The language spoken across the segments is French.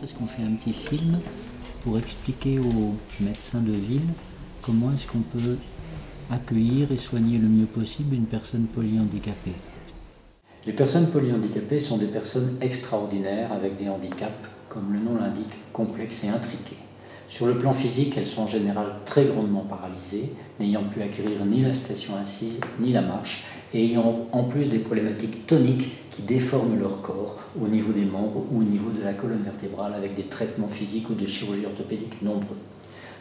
parce qu'on fait un petit film pour expliquer aux médecins de ville comment est-ce qu'on peut accueillir et soigner le mieux possible une personne polyhandicapée. Les personnes polyhandicapées sont des personnes extraordinaires avec des handicaps, comme le nom l'indique, complexes et intriqués. Sur le plan physique, elles sont en général très grandement paralysées, n'ayant pu acquérir ni la station assise ni la marche, et ayant en plus des problématiques toniques qui déforment leur corps au niveau des membres ou au niveau de la colonne vertébrale avec des traitements physiques ou de chirurgie orthopédique nombreux.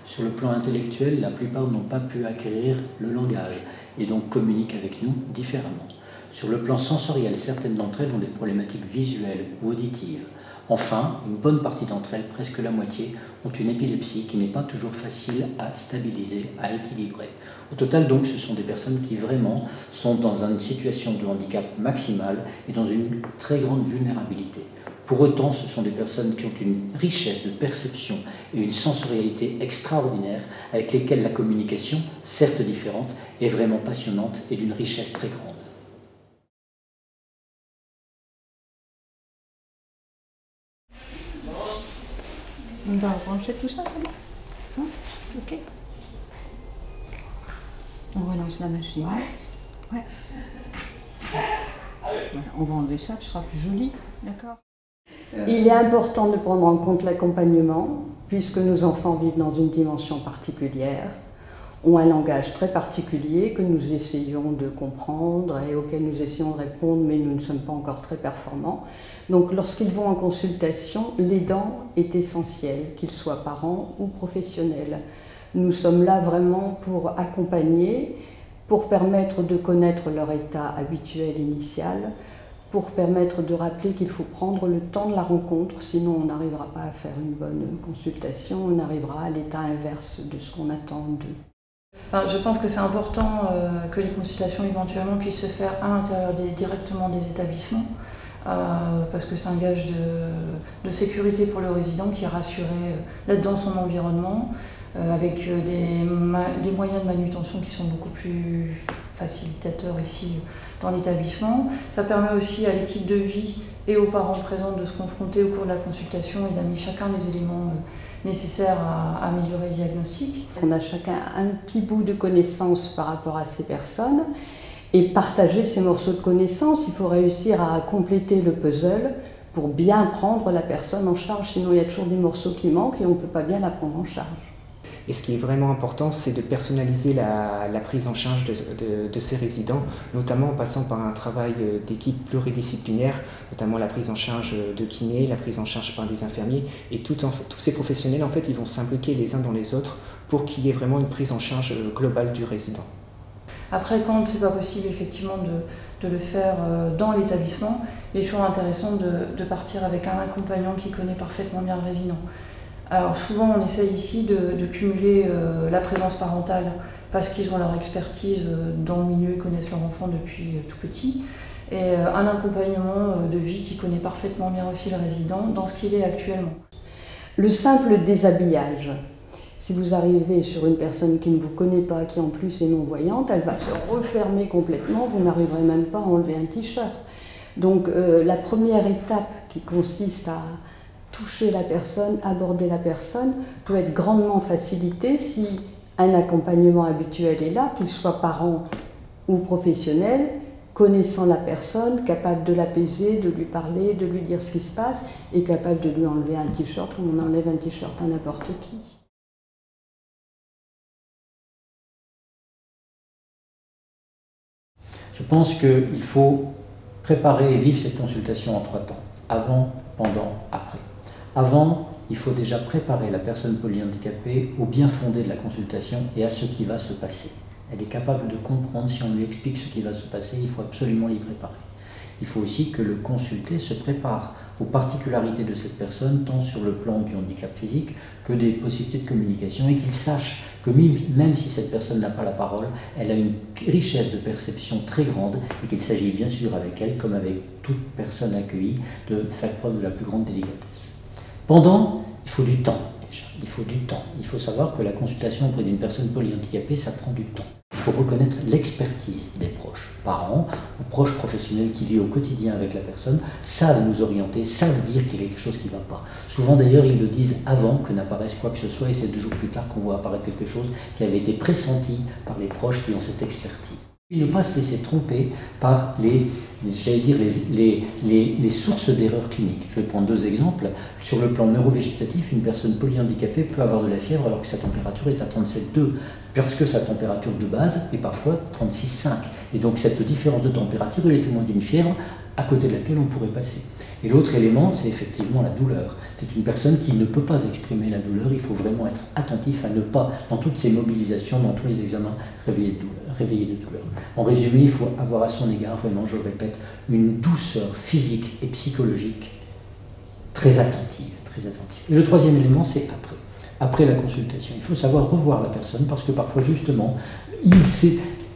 Sur le plan intellectuel, la plupart n'ont pas pu acquérir le langage et donc communiquent avec nous différemment. Sur le plan sensoriel, certaines d'entre elles ont des problématiques visuelles ou auditives. Enfin, une bonne partie d'entre elles, presque la moitié, ont une épilepsie qui n'est pas toujours facile à stabiliser, à équilibrer. Au total, donc, ce sont des personnes qui vraiment sont dans une situation de handicap maximal et dans une très grande vulnérabilité. Pour autant, ce sont des personnes qui ont une richesse de perception et une sensorialité extraordinaire avec lesquelles la communication, certes différente, est vraiment passionnante et d'une richesse très grande. On va brancher tout ça, hein? Ok. On relance la machine. Ouais. Voilà, on va enlever ça, ce sera plus joli, d'accord? Il est important de prendre en compte l'accompagnement, puisque nos enfants vivent dans une dimension particulière, ont un langage très particulier que nous essayons de comprendre et auquel nous essayons de répondre, mais nous ne sommes pas encore très performants. Donc lorsqu'ils vont en consultation, l'aidant est essentiel, qu'il soit parent ou professionnel. Nous sommes là vraiment pour accompagner, pour permettre de connaître leur état habituel initial, pour permettre de rappeler qu'il faut prendre le temps de la rencontre, sinon on n'arrivera pas à faire une bonne consultation, on arrivera à l'état inverse de ce qu'on attend d'eux. Je pense que c'est important que les consultations éventuellement puissent se faire à l'intérieur directement des établissements, parce que c'est un gage de sécurité pour le résident qui est rassuré d'être dans son environnement, avec des moyens de manutention qui sont beaucoup plus facilitateurs ici dans l'établissement. Ça permet aussi à l'équipe de vie et aux parents présents de se confronter au cours de la consultation et d'amener chacun les éléments nécessaires à améliorer le diagnostic. On a chacun un petit bout de connaissance par rapport à ces personnes et partager ces morceaux de connaissances. Il faut réussir à compléter le puzzle pour bien prendre la personne en charge, sinon il y a toujours des morceaux qui manquent et on ne peut pas bien la prendre en charge. Et ce qui est vraiment important, c'est de personnaliser la prise en charge de ces résidents, notamment en passant par un travail d'équipe pluridisciplinaire, notamment la prise en charge de kinés, la prise en charge par des infirmiers. Et tous ces professionnels, en fait, ils vont s'imbriquer les uns dans les autres pour qu'il y ait vraiment une prise en charge globale du résident. Après, quand ce n'est pas possible effectivement de le faire dans l'établissement, il est toujours intéressant de partir avec un accompagnant qui connaît parfaitement bien le résident. Alors souvent on essaye ici de cumuler la présence parentale parce qu'ils ont leur expertise dans le milieu, ils connaissent leur enfant depuis tout petit, et un accompagnement de vie qui connaît parfaitement bien aussi le résident dans ce qu'il est actuellement. Le simple déshabillage. Si vous arrivez sur une personne qui ne vous connaît pas, qui en plus est non-voyante, elle va se refermer complètement, vous n'arriverez même pas à enlever un t-shirt. Donc la première étape qui consiste à toucher la personne, aborder la personne, peut être grandement facilitée si un accompagnement habituel est là, qu'il soit parent ou professionnel, connaissant la personne, capable de l'apaiser, de lui parler, de lui dire ce qui se passe, et capable de lui enlever un t-shirt comme on enlève un t-shirt à n'importe qui. Je pense qu'il faut préparer et vivre cette consultation en 3 temps, avant, pendant, après. Avant, il faut déjà préparer la personne polyhandicapée au bien fondé de la consultation et à ce qui va se passer. Elle est capable de comprendre, si on lui explique ce qui va se passer, il faut absolument l'y préparer. Il faut aussi que le consulté se prépare aux particularités de cette personne, tant sur le plan du handicap physique que des possibilités de communication, et qu'il sache que même si cette personne n'a pas la parole, elle a une richesse de perception très grande et qu'il s'agit bien sûr avec elle, comme avec toute personne accueillie, de faire preuve de la plus grande délicatesse. Pendant, il faut du temps déjà. manage. Il faut du temps. Il faut savoir que la consultation auprès d'une personne polyhandicapée, ça prend du temps. Il faut reconnaître l'expertise des proches, parents ou proches professionnels qui vivent au quotidien avec la personne, savent nous orienter, savent dire qu'il y a quelque chose qui ne va pas. Souvent d'ailleurs, ils le disent avant que n'apparaisse quoi que ce soit et c'est 2 jours plus tard qu'on voit apparaître quelque chose qui avait été pressenti par les proches qui ont cette expertise. Et ne pas se laisser tromper par les sources d'erreurs cliniques. Je vais prendre 2 exemples. Sur le plan neurovégétatif, une personne polyhandicapée peut avoir de la fièvre alors que sa température est à 37,2, parce que sa température de base est parfois 36,5. Et donc cette différence de température, elle est témoin d'une fièvre à côté de laquelle on pourrait passer. Et l'autre élément, c'est effectivement la douleur. C'est une personne qui ne peut pas exprimer la douleur. Il faut vraiment être attentif à ne pas, dans toutes ces mobilisations, dans tous les examens, réveiller de douleur. En résumé, il faut avoir à son égard, vraiment, je le répète, une douceur physique et psychologique très attentive, très attentive. Et le 3e élément, c'est après la consultation. Il faut savoir revoir la personne parce que parfois, justement,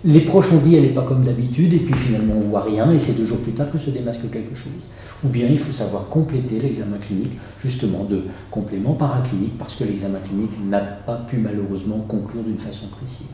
les proches ont dit elle n'est pas comme d'habitude et puis finalement on ne voit rien et c'est 2 jours plus tard que se démasque quelque chose. Ou bien il faut savoir compléter l'examen clinique justement de complément paraclinique parce que l'examen clinique n'a pas pu malheureusement conclure d'une façon précise.